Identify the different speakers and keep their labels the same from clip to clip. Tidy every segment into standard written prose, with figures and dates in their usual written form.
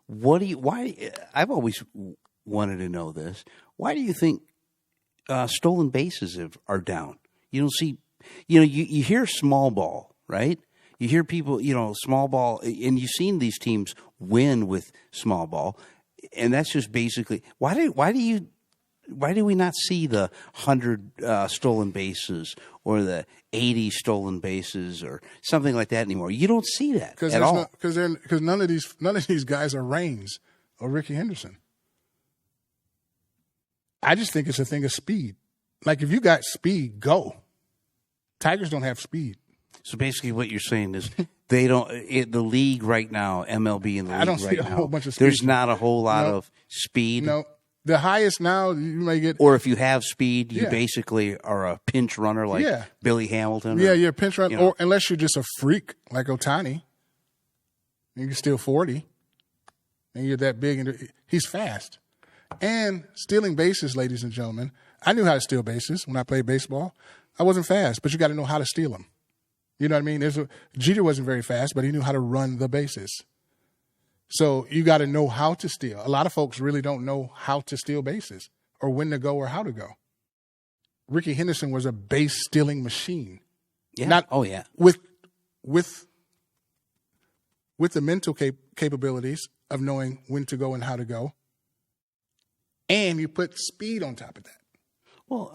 Speaker 1: Why? I've always wanted to know this. Why do you think stolen bases are down? You don't see, you hear small ball, right? You hear people, small ball, and you've seen these teams win with small ball, and that's just basically why do we not see the 100 stolen bases or the 80 stolen bases or something like that anymore? You don't see that at all.
Speaker 2: Because none of these guys are Reigns or Ricky Henderson. I just think it's a thing of speed. Like if you got speed, go. Tigers don't have speed.
Speaker 1: So basically, what you're saying is they don't. The league right now, MLB and the league
Speaker 2: I don't see
Speaker 1: right
Speaker 2: a
Speaker 1: now,
Speaker 2: whole bunch of speed.
Speaker 1: there's not a whole lot of speed.
Speaker 2: No, the highest now you may get.
Speaker 1: Or if you have speed, you basically are a pinch runner like Billy Hamilton.
Speaker 2: Yeah, you're a pinch runner, or unless you're just a freak like Ohtani, you can steal 40, and you're that big, and he's fast. And stealing bases, ladies and gentlemen, I knew how to steal bases when I played baseball. I wasn't fast, but you got to know how to steal them. You know what I mean? Jeter wasn't very fast, but he knew how to run the bases. So you got to know how to steal. A lot of folks really don't know how to steal bases or when to go or how to go. Ricky Henderson was a base stealing machine.
Speaker 1: Yeah.
Speaker 2: With the mental capabilities of knowing when to go and how to go. And you put speed on top of that.
Speaker 1: Well,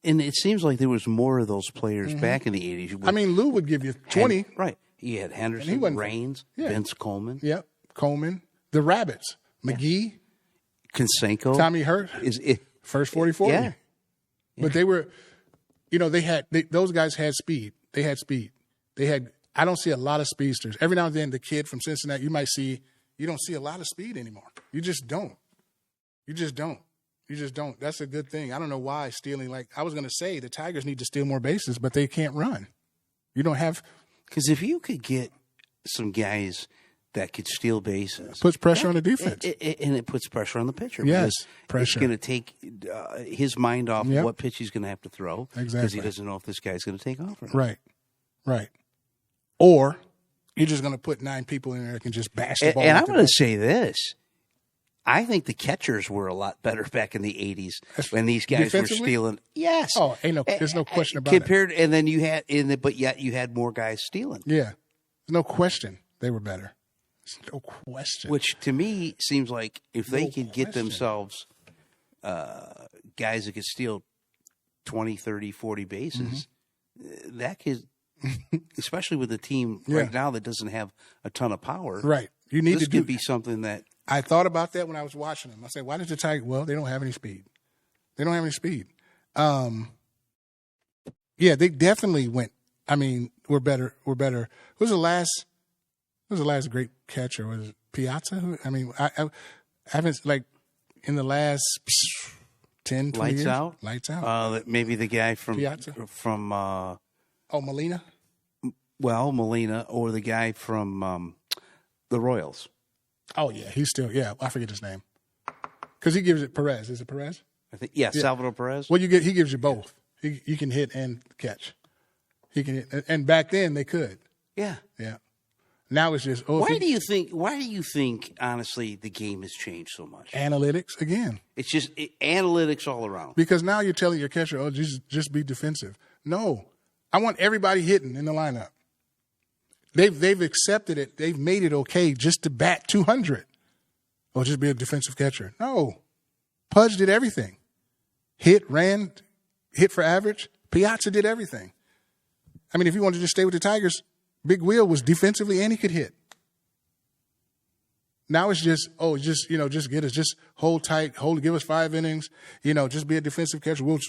Speaker 1: and it seems like there was more of those players back in the 80s.
Speaker 2: I mean, Lou would give you 20.
Speaker 1: Right. He had Henderson, Reigns, Vince Coleman.
Speaker 2: Yep, Coleman. The Rabbits. McGee.
Speaker 1: Konsenko.
Speaker 2: Tommy Hurt. First 40-40.
Speaker 1: Yeah.
Speaker 2: But they were, those guys had speed. They had speed. I don't see a lot of speedsters. Every now and then, the kid from Cincinnati, you don't see a lot of speed anymore. You just don't. That's a good thing. I don't know why stealing. Like I was going to say, the Tigers need to steal more bases, but they can't run. You don't have.
Speaker 1: Because if you could get some guys that could steal bases,
Speaker 2: puts pressure on the defense,
Speaker 1: and it puts pressure on the pitcher.
Speaker 2: Yes, pressure.
Speaker 1: It's going to take his mind off of what pitch he's going to have to throw.
Speaker 2: Exactly,
Speaker 1: because he doesn't know if this guy's going to take off or
Speaker 2: not. Right. Or you're just going to put 9 people in there that can just bash the ball.
Speaker 1: And I'm going to say this. I think the catchers were a lot better back in the 80s when these guys were stealing. Yes.
Speaker 2: Oh, there's no question about
Speaker 1: it. And then you had more guys stealing.
Speaker 2: Yeah. There's no question they were better. There's no question.
Speaker 1: Which to me seems like if they could get themselves guys that could steal 20, 30, 40 bases, that could, especially with a team right now that doesn't have a ton of power.
Speaker 2: Right.
Speaker 1: This could be something that.
Speaker 2: I thought about that when I was watching them. I said, why did the Tigers? Well, they don't have any speed. Yeah, they definitely went. I mean, we're better. Who was the last great catcher? Was it Piazza? I mean, I haven't, like, in the last 10, 20
Speaker 1: Lights
Speaker 2: years.
Speaker 1: Out?
Speaker 2: Lights out.
Speaker 1: Maybe the guy from
Speaker 2: Piazza? Molina?
Speaker 1: Well, Molina, or the guy from the Royals.
Speaker 2: Oh, yeah, he's still, I forget his name. Because he gives it Perez. Is it Perez?
Speaker 1: I think, Salvador Perez.
Speaker 2: Well, he gives you both. He can hit and catch. He can hit, and back then they could.
Speaker 1: Yeah.
Speaker 2: Yeah. Now it's just,
Speaker 1: why do you think, honestly, the game has changed so much?
Speaker 2: Analytics, again.
Speaker 1: It's just analytics all around.
Speaker 2: Because now you're telling your catcher, just be defensive. No. I want everybody hitting in the lineup. They've accepted it. They've made it okay just to bat 200 or just be a defensive catcher. No. Pudge did everything. Hit for average. Piazza did everything. I mean, if you wanted to just stay with the Tigers, Big Wheel was defensively and he could hit. Now it's just get us, just hold tight, give us 5 innings, just be a defensive catcher. We'll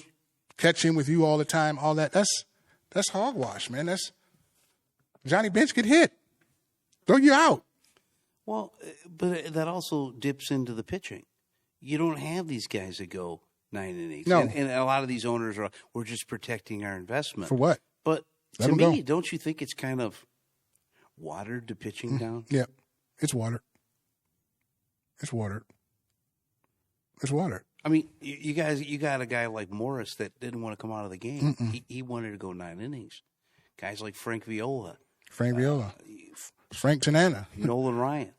Speaker 2: catch him with you all the time, all that. That's hogwash, man. Johnny Bench could hit. Throw you out.
Speaker 1: Well, but that also dips into the pitching. You don't have these guys that go 9 innings.
Speaker 2: No.
Speaker 1: And a lot of these owners we're just protecting our investment.
Speaker 2: For what?
Speaker 1: But to me, don't you think it's kind of watered the pitching down?
Speaker 2: Yeah, it's watered. It's watered.
Speaker 1: I mean, you got a guy like Morris that didn't want to come out of the game. He wanted to go 9 innings. Guys like Frank Viola.
Speaker 2: Frank Tanana.
Speaker 1: Nolan Ryan.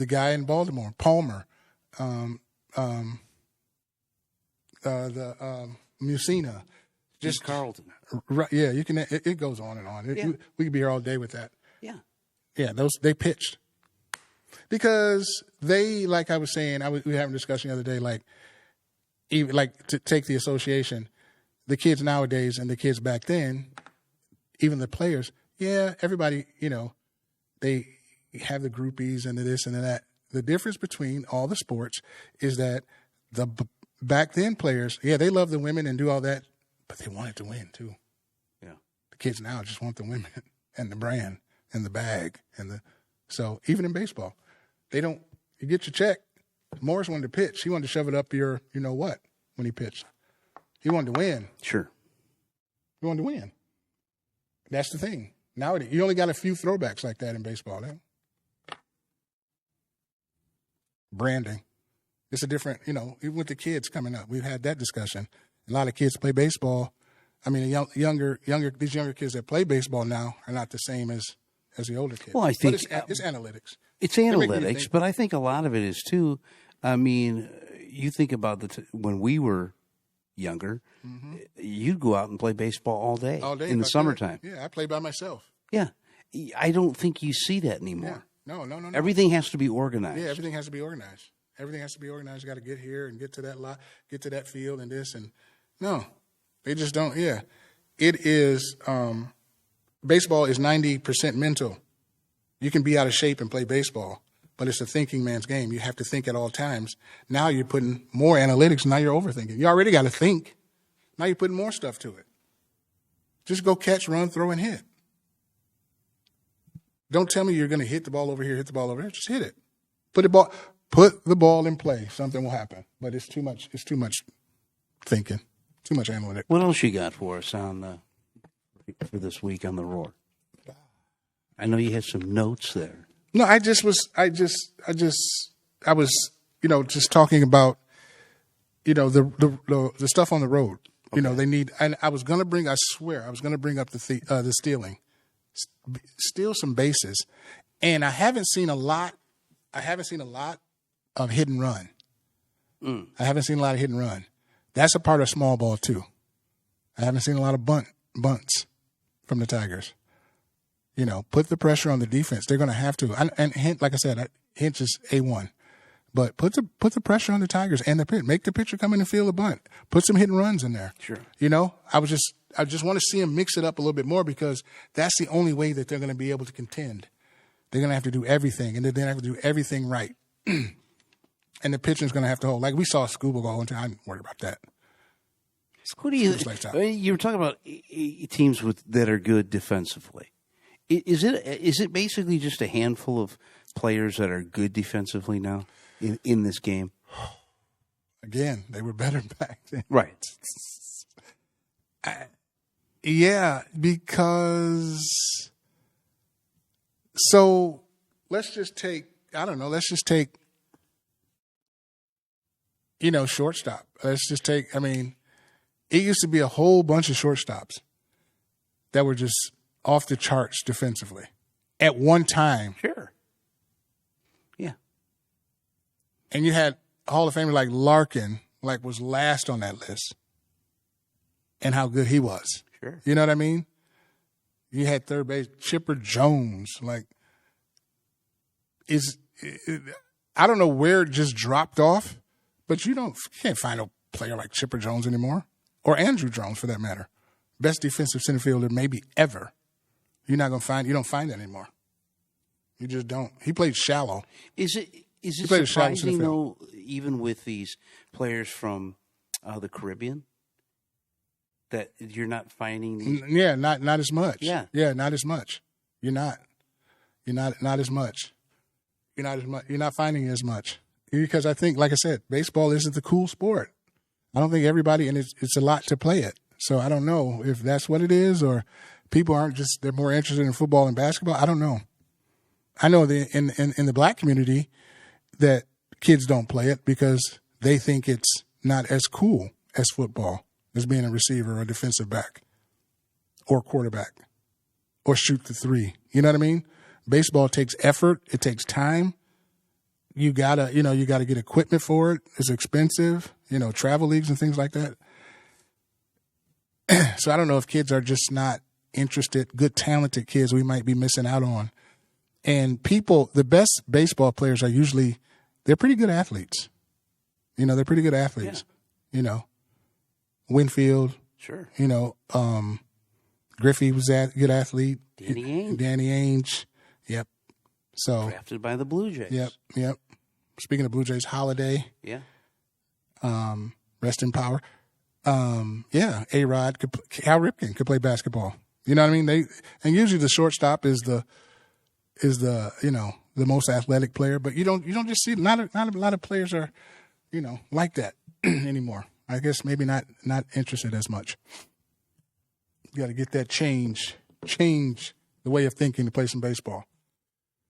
Speaker 2: the guy in Baltimore, Palmer, Musina.
Speaker 1: Just Carlton.
Speaker 2: Right, yeah, you can. It goes on and on. We could be here all day with that.
Speaker 1: Yeah.
Speaker 2: Yeah, they pitched because they, like I was saying, we were having a discussion the other day, like even like to take the association, the kids nowadays and the kids back then, even the players. Yeah, everybody, they have the groupies and the this and the that. The difference between all the sports is that the back then players, they love the women and do all that, but they wanted to win too.
Speaker 1: Yeah.
Speaker 2: The kids now just want the women and the brand and the bag so even in baseball, you get your check. Morris wanted to pitch. He wanted to shove it up your, what, when he pitched. He wanted to win.
Speaker 1: Sure.
Speaker 2: He wanted to win. That's the thing. Nowadays, you only got a few throwbacks like that in baseball. Branding. It's a different, even with the kids coming up, we've had that discussion. A lot of kids play baseball. I mean, these younger kids that play baseball now are not the same as the older kids.
Speaker 1: Well, I think
Speaker 2: it's analytics.
Speaker 1: It's analytics, but I think a lot of it is too. I mean, you think about when we were younger, you'd go out and play baseball all day in the summertime.
Speaker 2: Yeah, I play by myself.
Speaker 1: Yeah, I don't think you see that anymore.
Speaker 2: Yeah. No.
Speaker 1: Everything has to be organized.
Speaker 2: Yeah, everything has to be organized. Everything has to be organized. You got to get here and get to that lot, get to that field and this and no, they just don't. Yeah, it is. Baseball is 90% mental. You can be out of shape and play baseball, but it's a thinking man's game. You have to think at all times. Now you're putting more analytics. Now you're overthinking. You already got to think. Now you're putting more stuff to it. Just go catch, run, throw, and hit. Don't tell me you're going to hit the ball over here, hit the ball over there. Just hit it. Put the ball in play. Something will happen. But it's too much. It's too much thinking. Too much analytics.
Speaker 1: What else you got for us for this week on the Roar? I know you had some notes there.
Speaker 2: No, I was just talking about, the stuff on the road. Okay. They need, and I was going to bring up the stealing, steal some bases. And I haven't seen a lot of hit and run. I haven't seen a lot of hit and run. That's a part of small ball too. I haven't seen a lot of bunts from the Tigers. Put the pressure on the defense. They're going to have to. And Hint, like I said, Hint is A1. But put the pressure on the Tigers and the pitch. Make the pitcher come in and field a bunt. Put some hit and runs in there.
Speaker 1: Sure.
Speaker 2: I just want to see them mix it up a little bit more because that's the only way that they're going to be able to contend. They're going to have to do everything, and they're going to have to do everything right. And the pitcher's going to have to hold. Like we saw Scuba go into. I'm worried about that.
Speaker 1: Scotty, you were talking about teams that are good defensively. Is it basically just a handful of players that are good defensively now in this game?
Speaker 2: Again, they were better back then.
Speaker 1: Right.
Speaker 2: Yeah, because so let's just take shortstop. It used to be a whole bunch of shortstops that were just off the charts defensively at one time.
Speaker 1: Sure. Yeah.
Speaker 2: And you had Hall of Famer like Larkin, was last on that list, and how good he was.
Speaker 1: Sure.
Speaker 2: You know what I mean? You had third base Chipper Jones. I don't know where it just dropped off, but you can't find a player like Chipper Jones anymore, or Andrew Jones for that matter. Best defensive center fielder maybe ever. You don't find that anymore. You just don't. He played shallow.
Speaker 1: Is it surprising though, even with these players from the Caribbean, that you're not finding these?
Speaker 2: Yeah, not as much.
Speaker 1: Yeah,
Speaker 2: not as much. You're not as much. You're not finding as much because I think, like I said, baseball isn't the cool sport. I don't think everybody, and it's a lot to play it. So I don't know if that's what it is, or people they're more interested in football and basketball. I don't know. I know in the black community that kids don't play it because they think it's not as cool as football, as being a receiver or a defensive back or quarterback or shoot the three. You know what I mean? Baseball takes effort. It takes time. you gotta get equipment for it. It's expensive, travel leagues and things like that. So I don't know if kids are just not interested, good, talented kids we might be missing out on. And the best baseball players are they're pretty good athletes. They're pretty good athletes. Yeah. Winfield.
Speaker 1: Sure.
Speaker 2: Griffey was a good athlete.
Speaker 1: Danny
Speaker 2: Ainge. Yep. So
Speaker 1: drafted by the Blue Jays.
Speaker 2: Yep. Speaking of Blue Jays, Holiday.
Speaker 1: Yeah.
Speaker 2: Rest in power. A-Rod, Cal Ripken could play basketball. You know what I mean? And usually the shortstop is the most athletic player, but you don't just see not a lot of players are, like that anymore. I guess maybe not interested as much. You got to get that change the way of thinking to play some baseball.